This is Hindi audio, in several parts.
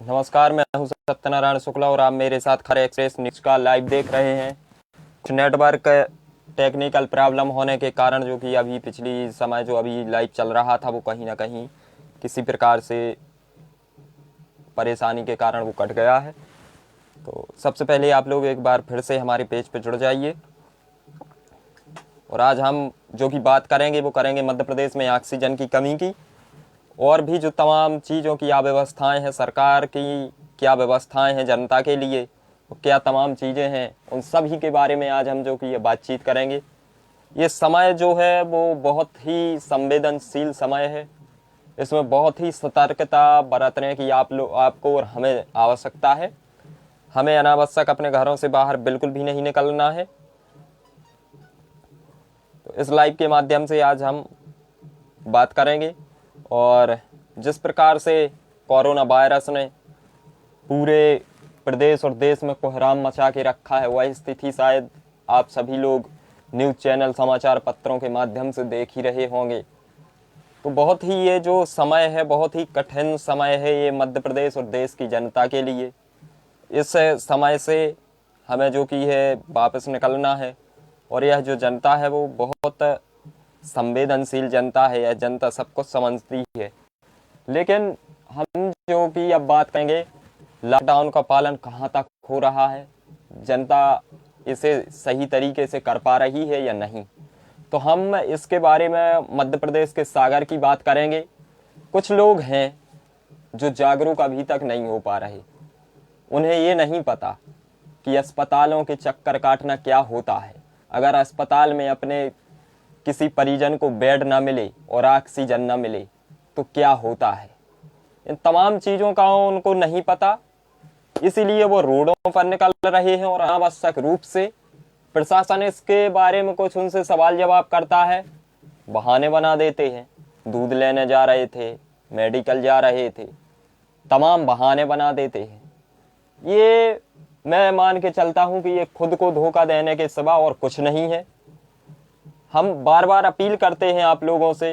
नमस्कार, मैं हूं सत्यनारायण शुक्ला और आप मेरे साथ खबर एक्सप्रेस न्यूज का लाइव देख रहे हैं। कुछ नेटवर्क टेक्निकल प्रॉब्लम होने के कारण जो कि अभी पिछली समय जो अभी लाइव चल रहा था वो कहीं ना कहीं किसी प्रकार से परेशानी के कारण वो कट गया है। तो सबसे पहले आप लोग एक बार फिर से हमारे पेज पर जुड़ जाइए। और आज हम जो कि बात करेंगे वो करेंगे मध्य प्रदेश में ऑक्सीजन की कमी की, और भी जो तमाम चीज़ों की अव्यवस्थाएं हैं, सरकार की क्या व्यवस्थाएं हैं जनता के लिए, क्या तमाम चीज़ें हैं, उन सभी के बारे में आज हम जो कि ये बातचीत करेंगे। ये समय जो है वो बहुत ही संवेदनशील समय है। इसमें बहुत ही सतर्कता बरतने की आपको और हमें आवश्यकता है। हमें अनावश्यक अपने घरों से बाहर बिल्कुल भी नहीं निकलना है। तो इस लाइव के माध्यम से आज हम बात करेंगे। और जिस प्रकार से कोरोना वायरस ने पूरे प्रदेश और देश में कोहराम मचा के रखा है, वह स्थिति शायद आप सभी लोग न्यूज़ चैनल, समाचार पत्रों के माध्यम से देख ही रहे होंगे। तो बहुत ही ये जो समय है बहुत ही कठिन समय है ये मध्य प्रदेश और देश की जनता के लिए। इस समय से हमें जो कि है वापस निकलना है। और यह जो जनता है वो बहुत संवेदनशील जनता है। यह जनता सब कुछ समझती है। लेकिन हम जो कि अब बात करेंगे लॉकडाउन का पालन कहाँ तक हो रहा है, जनता इसे सही तरीके से कर पा रही है या नहीं, तो हम इसके बारे में मध्य प्रदेश के सागर की बात करेंगे। कुछ लोग हैं जो जागरूक अभी तक नहीं हो पा रहे। उन्हें ये नहीं पता कि अस्पतालों के चक्कर काटना क्या होता है। अगर अस्पताल में अपने किसी परिजन को बेड ना मिले और ऑक्सीजन ना मिले तो क्या होता है, इन तमाम चीज़ों का उनको नहीं पता। इसीलिए वो रोडों पर निकल रहे हैं और अनावश्यक रूप से प्रशासन इसके बारे में कुछ उनसे सवाल जवाब करता है, बहाने बना देते हैं। दूध लेने जा रहे थे, मेडिकल जा रहे थे, तमाम बहाने बना देते हैं। ये मैं मान के चलता हूं कि ये खुद को धोखा देने के सिवा और कुछ नहीं है। हम बार बार अपील करते हैं आप लोगों से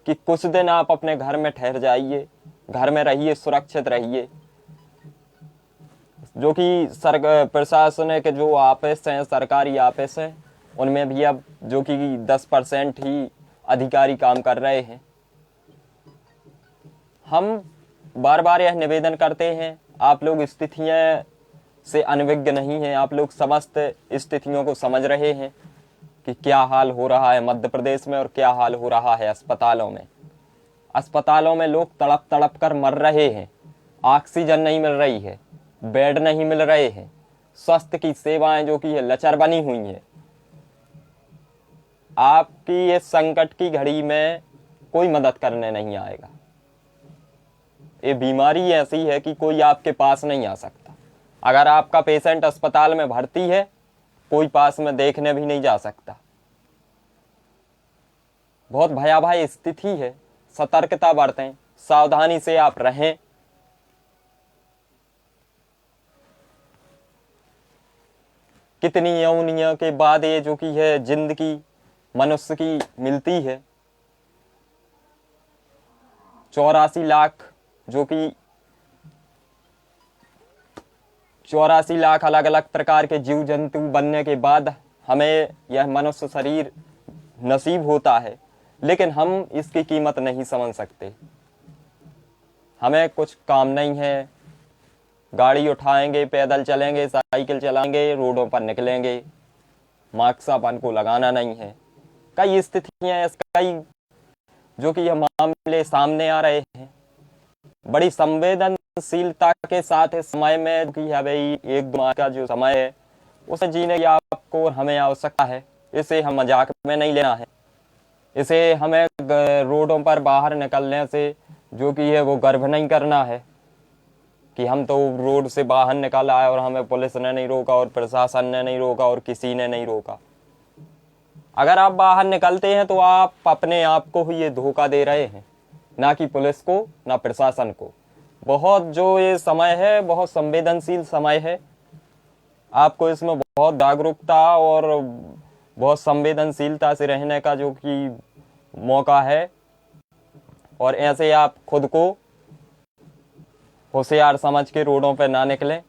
कि कुछ दिन आप अपने घर में ठहर जाइए, घर में रहिए, सुरक्षित रहिए। जो कि प्रशासन के जो ऑफिस हैं, सरकारी ऑफिस हैं, उनमें भी अब जो कि 10% ही अधिकारी काम कर रहे हैं। हम बार बार यह निवेदन करते हैं, आप लोग स्थितियों से अनभिज्ञ नहीं हैं। आप लोग समस्त स्थितियों को समझ रहे हैं कि क्या हाल हो रहा है मध्य प्रदेश में और क्या हाल हो रहा है अस्पतालों में। अस्पतालों में लोग तड़प तड़प कर मर रहे हैं। ऑक्सीजन नहीं मिल रही है, बेड नहीं मिल रहे हैं, स्वास्थ्य की सेवाएं जो कि है लचर बनी हुई हैं। आपकी इस संकट की घड़ी में कोई मदद करने नहीं आएगा। ये बीमारी ऐसी है कि कोई आपके पास नहीं आ सकता। अगर आपका पेशेंट अस्पताल में भर्ती है, कोई पास में देखने भी नहीं जा सकता। बहुत भयावह स्थिति है। सतर्कता बरतें, सावधानी से आप रहें। कितनी यौनियों के बाद ये जो कि है जिंदगी मनुष्य की मिलती है। 84 लाख जो कि 84 लाख अलग अलग प्रकार के जीव जंतु बनने के बाद हमें यह मनुष्य शरीर नसीब होता है। लेकिन हम इसकी कीमत नहीं समझ सकते। हमें कुछ काम नहीं है, गाड़ी उठाएंगे, पैदल चलेंगे, साइकिल चलाएंगे, रोडों पर निकलेंगे, मास्क अपन को लगाना नहीं है। कई स्थितियां, कई जो कि यह मामले सामने आ रहे हैं। बड़ी संवेदनशीलता के साथ इस समय में कि भाई 1-2 माह का जो समय है उसे जीने की आपको और हमें आवश्यकता है। इसे हम मजाक में नहीं लेना है। इसे हमें रोडों पर बाहर निकलने से जो कि है वो गर्व नहीं करना है कि हम तो रोड से बाहर निकल आए और हमें पुलिस ने नहीं रोका और प्रशासन ने नहीं रोका और किसी ने नहीं रोका। अगर आप बाहर निकलते हैं तो आप अपने आप को ही ये धोखा दे रहे हैं, ना कि पुलिस को, ना प्रशासन को। बहुत जो ये समय है बहुत संवेदनशील समय है। आपको इसमें बहुत जागरूकता और बहुत संवेदनशीलता से रहने का जो कि मौका है। और ऐसे आप खुद को होशियार समझ के रोडों पर ना निकलें।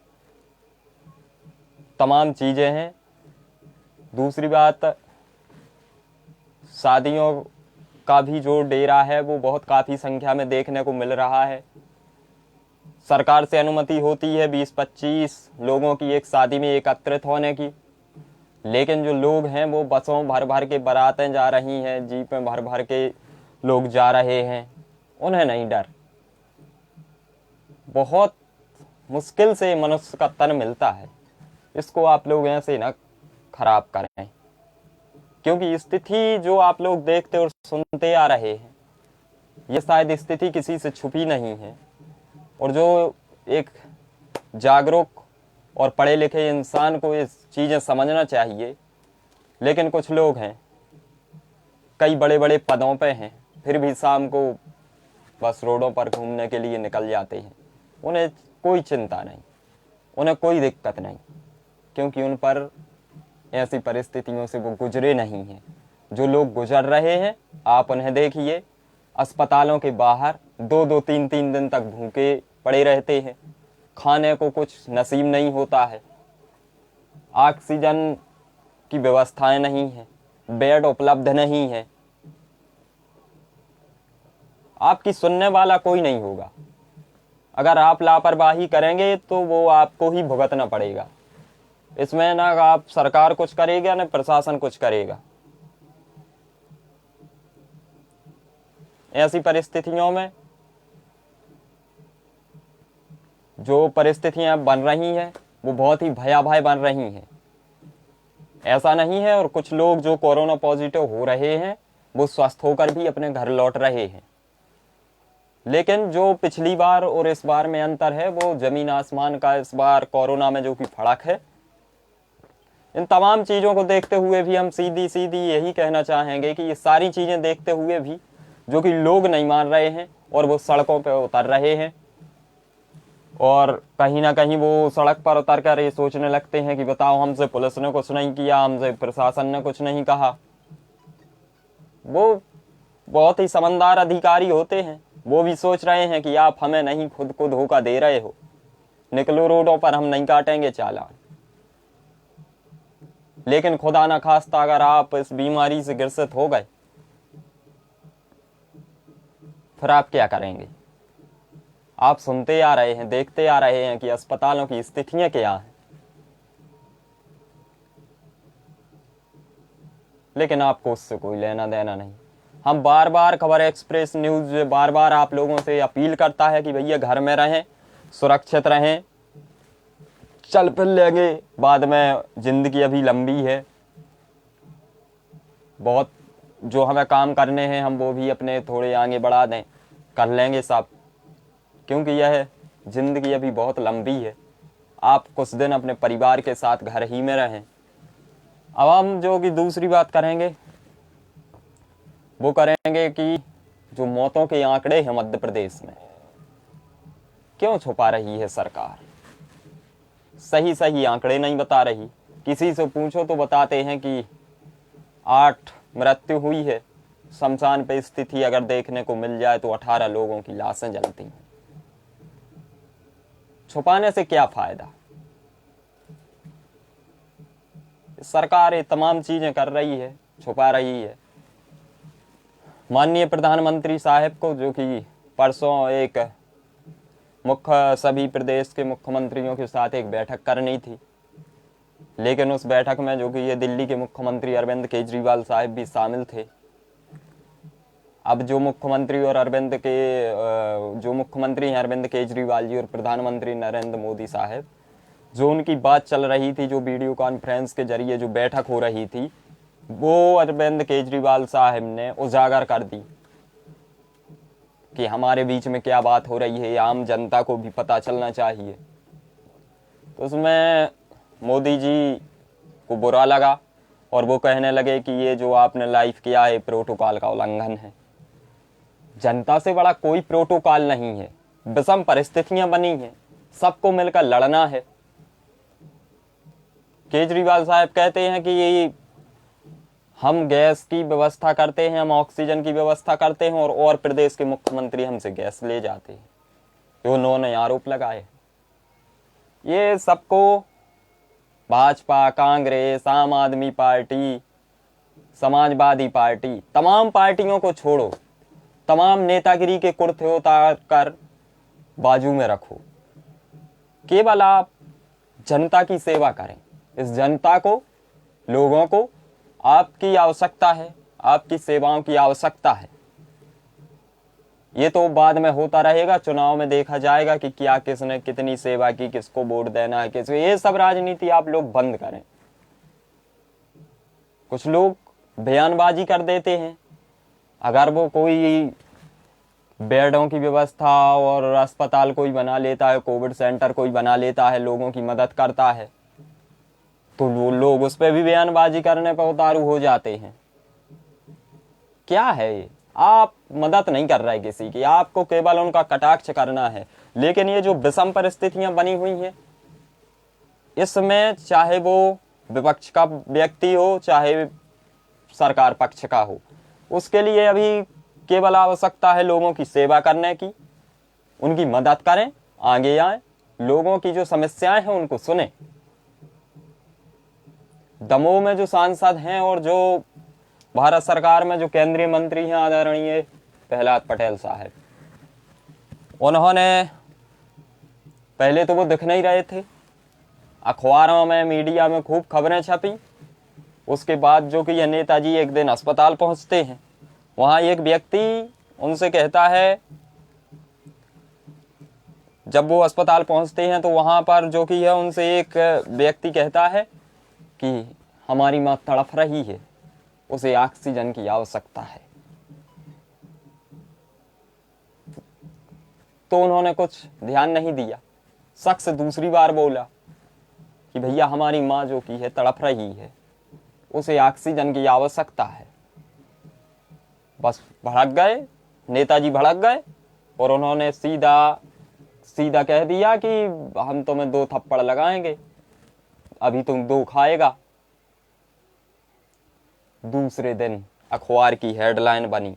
तमाम चीज़ें हैं। दूसरी बात, शादियों का भी जो डेरा है वो बहुत काफ़ी संख्या में देखने को मिल रहा है। सरकार से अनुमति होती है 20-25 लोगों की एक शादी में एकत्रित होने की, लेकिन जो लोग हैं वो बसों भर भर के बारातें जा रही हैं, जीपें भर भर के लोग जा रहे हैं। उन्हें नहीं डर। बहुत मुश्किल से मनुष्य का तन मिलता है, इसको आप लोग ऐसे ना खराब करें, क्योंकि स्थिति जो आप लोग देखते और सुनते आ रहे हैं, ये शायद स्थिति किसी से छुपी नहीं है। और जो एक जागरूक और पढ़े लिखे इंसान को ये चीज़ें समझना चाहिए, लेकिन कुछ लोग हैं कई बड़े बड़े पदों पे हैं, फिर भी शाम को बस रोडों पर घूमने के लिए निकल जाते हैं। उन्हें कोई चिंता नहीं, उन्हें कोई दिक्कत नहीं, क्योंकि उन पर ऐसी परिस्थितियों से वो गुजरे नहीं हैं। जो लोग गुजर रहे हैं, आप उन्हें देखिए, अस्पतालों के बाहर 2-2, 3-3 दिन तक भूखे पड़े रहते हैं, खाने को कुछ नसीब नहीं होता है, ऑक्सीजन की व्यवस्थाएं नहीं है, बेड उपलब्ध नहीं है। आपकी सुनने वाला कोई नहीं होगा। अगर आप लापरवाही करेंगे तो वो आपको ही भुगतना पड़ेगा। इसमें ना आप सरकार कुछ करेगा ना प्रशासन कुछ करेगा। ऐसी परिस्थितियों में जो परिस्थितियां बन रही हैं वो बहुत ही भयावह बन रही हैं। ऐसा नहीं है, और कुछ लोग जो कोरोना पॉजिटिव हो रहे हैं वो स्वस्थ होकर भी अपने घर लौट रहे हैं। लेकिन जो पिछली बार और इस बार में अंतर है वो जमीन आसमान का। इस बार कोरोना में जो कि फर्क है, इन तमाम चीज़ों को देखते हुए भी हम सीधी सीधी यही कहना चाहेंगे कि ये सारी चीज़ें देखते हुए भी जो कि लोग नहीं मान रहे हैं और वो सड़कों पर उतर रहे हैं, और कहीं ना कहीं वो सड़क पर उतर कर ये सोचने लगते हैं कि बताओ, हमसे पुलिस ने कुछ नहीं किया, हमसे प्रशासन ने कुछ नहीं कहा। वो बहुत ही समझदार अधिकारी होते हैं, वो भी सोच रहे हैं कि आप हमें नहीं, खुद को धोखा दे रहे हो, निकलो रोडों पर, हम नहीं काटेंगे चालान। लेकिन खुदा ना खास्ता अगर आप इस बीमारी से ग्रसित हो गए, फिर आप क्या करेंगे? आप सुनते आ रहे हैं, देखते आ रहे हैं कि अस्पतालों की स्थितियां क्या हैं, लेकिन आपको उससे कोई लेना देना नहीं। हम बार बार खबर एक्सप्रेस न्यूज बार बार आप लोगों से अपील करता है कि भैया घर में रहें, सुरक्षित रहें, चल फिर लेंगे बाद में, जिंदगी अभी लंबी है, बहुत जो हमें काम करने हैं हम वो भी अपने थोड़े आगे बढ़ा दें, कर लेंगे सब, क्योंकि यह जिंदगी अभी बहुत लंबी है। आप कुछ दिन अपने परिवार के साथ घर ही में रहें। अब हम जो कि दूसरी बात करेंगे वो करेंगे कि जो मौतों के आंकड़े हैं मध्य प्रदेश में, क्यों छुपा रही है सरकार? सही सही आंकड़े नहीं बता रही। किसी से पूछो तो बताते हैं कि 8 मृत्यु हुई है, शमशान पे स्थिति अगर देखने को मिल जाए तो 18 लोगों की लाशें जलती हैं। छुपाने से क्या फायदा? सरकार ये तमाम चीजें कर रही है, छुपा रही है। माननीय प्रधानमंत्री साहब को जो कि परसों एक सभी प्रदेश के मुख्यमंत्रियों के साथ एक बैठक करनी थी, लेकिन उस बैठक में जो कि ये दिल्ली के मुख्यमंत्री अरविंद केजरीवाल साहब भी शामिल थे। अब जो मुख्यमंत्री हैं अरविंद केजरीवाल जी और प्रधानमंत्री नरेंद्र मोदी साहब, जो उनकी बात चल रही थी, जो वीडियो कॉन्फ्रेंस के जरिए जो बैठक हो रही थी, वो अरविंद केजरीवाल साहब ने उजागर कर दी कि हमारे बीच में क्या बात हो रही है, आम जनता को भी पता चलना चाहिए। तो उसमें मोदी जी को बुरा लगा और वो कहने लगे कि ये जो आपने लाइव किया है प्रोटोकॉल का उल्लंघन है। जनता से बड़ा कोई प्रोटोकॉल नहीं है, विषम परिस्थितियां बनी हैं, सबको मिलकर लड़ना है। केजरीवाल साहब कहते हैं कि ये हम गैस की व्यवस्था करते हैं, हम ऑक्सीजन की व्यवस्था करते हैं, और प्रदेश के मुख्यमंत्री हमसे गैस ले जाते हैं। जो उन्होंने आरोप लगाए। ये सबको भाजपा, कांग्रेस, आम आदमी पार्टी, समाजवादी पार्टी, तमाम पार्टियों को छोड़ो, तमाम नेतागिरी के कुर्ते उतार कर बाजू में रखो। केवल आप जनता की सेवा करें। इस जनता को, लोगों को आपकी आवश्यकता है, आपकी सेवाओं की आवश्यकता है। ये तो बाद में होता रहेगा, चुनाव में देखा जाएगा कि क्या किसने कितनी सेवा की, किसको वोट देना है, किसको। ये सब राजनीति आप लोग बंद करें। कुछ लोग बयानबाजी कर देते हैं, अगर वो कोई बेडों की व्यवस्था और अस्पताल कोई बना लेता है, कोविड सेंटर कोई बना लेता है, लोगों की मदद करता है, तो वो लोग उस पर भी बयानबाजी करने पर उतारू हो जाते हैं। क्या है ये? आप मदद नहीं कर रहे किसी की, आपको केवल उनका कटाक्ष करना है। लेकिन ये जो विषम परिस्थितियां बनी हुई हैं, इसमें चाहे वो विपक्ष का व्यक्ति हो, चाहे सरकार पक्ष का हो, उसके लिए अभी केवल आवश्यकता है लोगों की सेवा करने की, उनकी मदद करें, आगे आए, लोगों की जो समस्याएं हैं उनको सुने। दमोह में जो सांसद हैं और जो भारत सरकार में जो केंद्रीय मंत्री हैं आदरणीय प्रहलाद पटेल साहब, उन्होंने पहले तो वो दिख नहीं रहे थे, अखबारों में, मीडिया में खूब खबरें छपी। उसके बाद जो कि ये नेताजी एक दिन अस्पताल पहुंचते हैं, वहां एक व्यक्ति उनसे कहता है, जब वो अस्पताल पहुंचते हैं तो वहां पर जो कि है उनसे एक व्यक्ति कहता है कि हमारी मां तड़प रही है, उसे ऑक्सीजन की आवश्यकता है। तो उन्होंने कुछ ध्यान नहीं दिया। शख्स दूसरी बार बोला कि भैया हमारी मां जो की है तड़प रही है, उसे ऑक्सीजन की आवश्यकता है। बस भड़क गए, नेताजी भड़क गए और उन्होंने सीधा कह दिया कि हम तुम्हें 2 थप्पड़ लगाएंगे, अभी तुम 2 खाएगा। दूसरे दिन अखबार की हेडलाइन बनी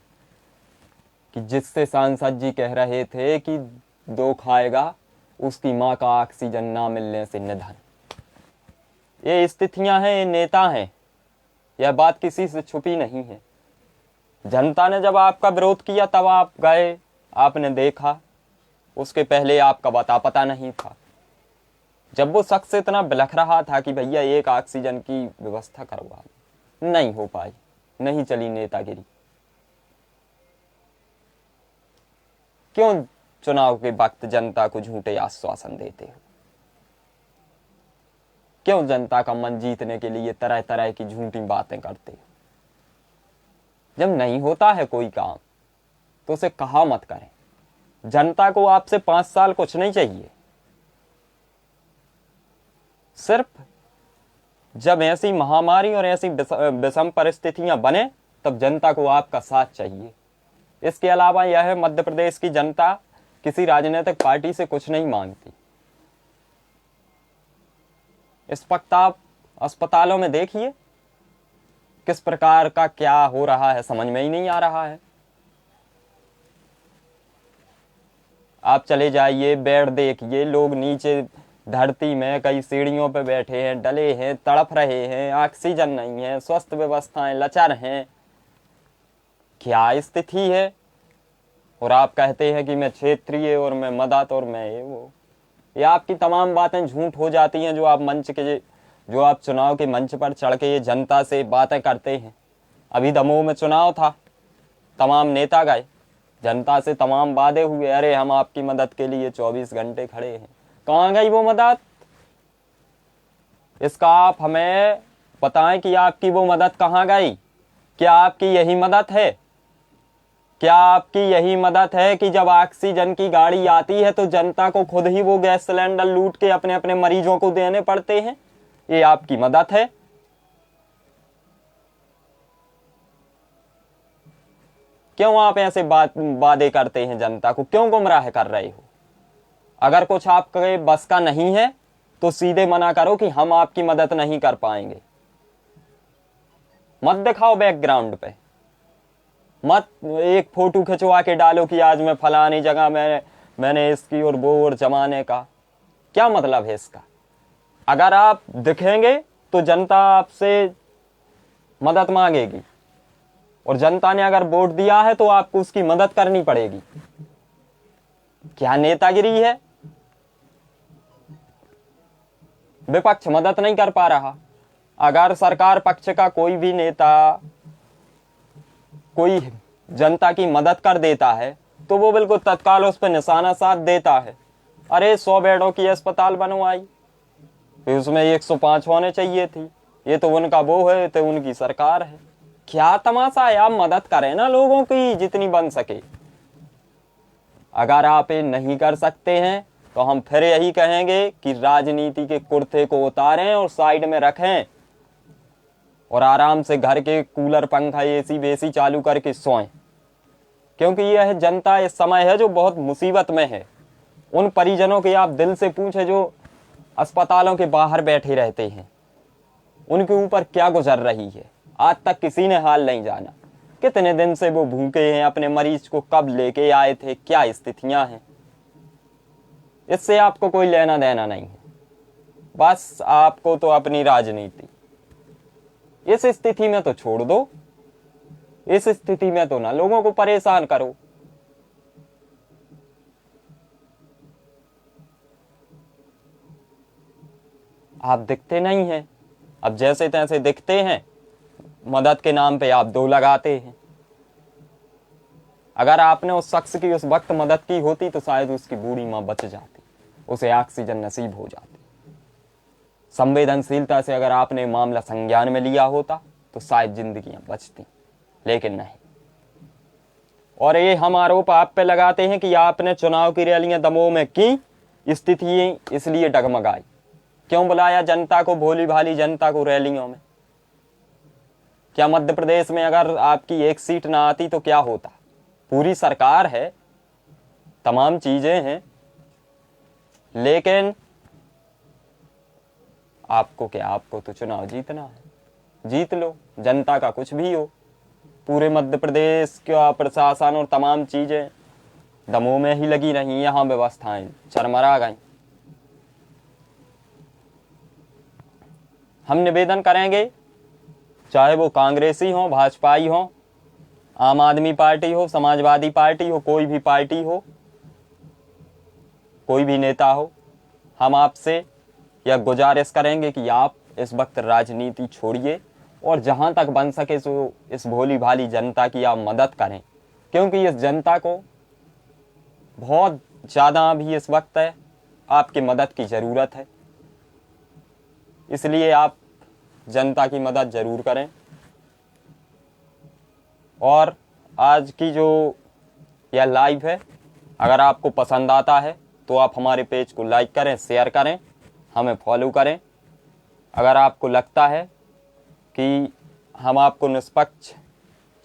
कि जिससे सांसद जी कह रहे थे कि 2 खाएगा, उसकी मां का ऑक्सीजन ना मिलने से निधन। ये स्थितियां हैं, ये नेता हैं, यह बात किसी से छुपी नहीं है। जनता ने जब आपका विरोध किया तब आप गए, आपने देखा, उसके पहले आपका पता नहीं था। जब वो शख्स इतना बिलख रहा था कि भैया एक ऑक्सीजन की व्यवस्था करवा, नहीं हो पाई, नहीं चली नेतागिरी। क्यों चुनाव के वक्त जनता को झूठे आश्वासन देते हो? क्यों जनता का मन जीतने के लिए तरह तरह की झूठी बातें करते हो? जब नहीं होता है कोई काम तो उसे कहा मत करें। जनता को आपसे 5 साल कुछ नहीं चाहिए। सिर्फ जब ऐसी महामारी और ऐसी विषम परिस्थितियां बने तब जनता को आपका साथ चाहिए। इसके अलावा यह मध्य प्रदेश की जनता किसी राजनीतिक पार्टी से कुछ नहीं मांगती। इस वक्त आप अस्पतालों में देखिए किस प्रकार का क्या हो रहा है, समझ में ही नहीं आ रहा है। आप चले जाइए, बेड देखिए, लोग नीचे धरती में कई सीढ़ियों पर बैठे हैं, डले हैं, तड़प रहे हैं, ऑक्सीजन नहीं है, स्वास्थ्य व्यवस्थाएं लचर हैं। क्या स्थिति है? और आप कहते हैं कि मैं क्षेत्रीय और मैं मदद और मैं ये आपकी तमाम बातें झूठ हो जाती हैं। जो आप चुनाव के मंच पर चढ़ के ये जनता से बातें करते हैं। अभी दमोह में चुनाव था, तमाम नेता गए, जनता से तमाम वादे हुए, अरे हम आपकी मदद के लिए 24 घंटे खड़े हैं। कहाँ गई वो मदद? इसका आप हमें बताएं कि आपकी वो मदद कहाँ गई? क्या आपकी यही मदद है? क्या आपकी यही मदद है कि जब ऑक्सीजन की गाड़ी आती है तो जनता को खुद ही वो गैस सिलेंडर लूट के अपने अपने मरीजों को देने पड़ते हैं? ये आपकी मदद है? क्यों आप ऐसे वादे करते हैं? जनता को क्यों गुमराह कर रहे हो? अगर कुछ आपके बस का नहीं है तो सीधे मना करो कि हम आपकी मदद नहीं कर पाएंगे। मत दिखाओ बैकग्राउंड पे, मत एक फोटो खिंचवा के डालो कि आज मैं फलानी जगह मैंने इसकी और वो और जमाने का, क्या मतलब है इसका? अगर आप दिखेंगे तो जनता आपसे मदद मांगेगी, और जनता ने अगर वोट दिया है तो आपको उसकी मदद करनी पड़ेगी। क्या नेतागिरी है? विपक्ष मदद नहीं कर पा रहा। अगर सरकार पक्ष का कोई भी नेता कोई जनता की मदद कर देता है तो वो बिल्कुल तत्काल उस पर निशाना साध देता है। अरे 100 बेडों की अस्पताल बनवाई, फिर उसमें 105 होने चाहिए थी, ये तो उनका वो है, तो उनकी सरकार है। क्या तमाशा है? आप मदद करें ना लोगों की जितनी बन सके। अगर आप ये नहीं कर सकते हैं तो हम फिर यही कहेंगे कि राजनीति के कुर्ते को उतारें और साइड में रखें और आराम से घर के कूलर, पंखा, एसी वेसी चालू करके सोएं, क्योंकि यह जनता इस समय है जो बहुत मुसीबत में है। उन परिजनों के आप दिल से पूछे जो अस्पतालों के बाहर बैठे रहते हैं, उनके ऊपर क्या गुजर रही है, आज तक किसी ने हाल नहीं जाना। कितने दिन से वो भूखे हैं, अपने मरीज को कब लेके आए थे, क्या स्थितियां हैं, इससे आपको कोई लेना देना नहीं है। बस आपको तो अपनी राजनीति, इस स्थिति में तो छोड़ दो, इस स्थिति में तो ना लोगों को परेशान करो। आप दिखते नहीं हैं, अब जैसे तैसे दिखते हैं, मदद के नाम पे आप दो लगाते हैं। अगर आपने उस शख्स की उस वक्त मदद की होती तो शायद उसकी बूढ़ी मां बच जाती, उसे ऑक्सीजन नसीब हो जाती। संवेदनशीलता से अगर आपने मामला संज्ञान में लिया होता तो शायद जिंदगियां बचती, लेकिन नहीं। और ये हम आरोप आप पे लगाते हैं कि आपने चुनाव की रैलियां दमोह में की, स्थिति इसलिए डगमगाई। क्यों बुलाया जनता को, भोली भाली जनता को रैलियों में? क्या मध्य प्रदेश में अगर आपकी एक सीट ना आती तो क्या होता? पूरी सरकार है, तमाम चीजें हैं, लेकिन आपको क्या, आपको तो चुनाव जीतना है, जीत लो, जनता का कुछ भी हो। पूरे मध्य प्रदेश का प्रशासन और तमाम चीजें दमोह में ही लगी रही, यहां व्यवस्थाएं चरमरा गई। हम निवेदन करेंगे, चाहे वो कांग्रेसी हो, भाजपाई हो, आम आदमी पार्टी हो, समाजवादी पार्टी हो, कोई भी पार्टी हो, कोई भी नेता हो, हम आपसे यह गुजारिश करेंगे कि आप इस वक्त राजनीति छोड़िए और जहां तक बन सके सो इस भोली भाली जनता की आप मदद करें, क्योंकि इस जनता को बहुत ज़्यादा अभी इस वक्त है आपकी मदद की ज़रूरत है। इसलिए आप जनता की मदद ज़रूर करें। और आज की जो यह लाइव है, अगर आपको पसंद आता है तो आप हमारे पेज को लाइक करें, शेयर करें, हमें फॉलो करें। अगर आपको लगता है कि हम आपको निष्पक्ष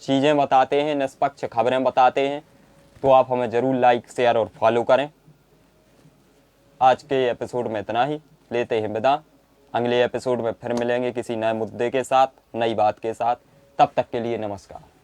चीज़ें बताते हैं, निष्पक्ष खबरें बताते हैं, तो आप हमें ज़रूर लाइक, शेयर और फॉलो करें। आज के एपिसोड में इतना ही, लेते हैं विदा। अगले एपिसोड में फिर मिलेंगे किसी नए मुद्दे के साथ, नई बात के साथ। तब तक के लिए नमस्कार।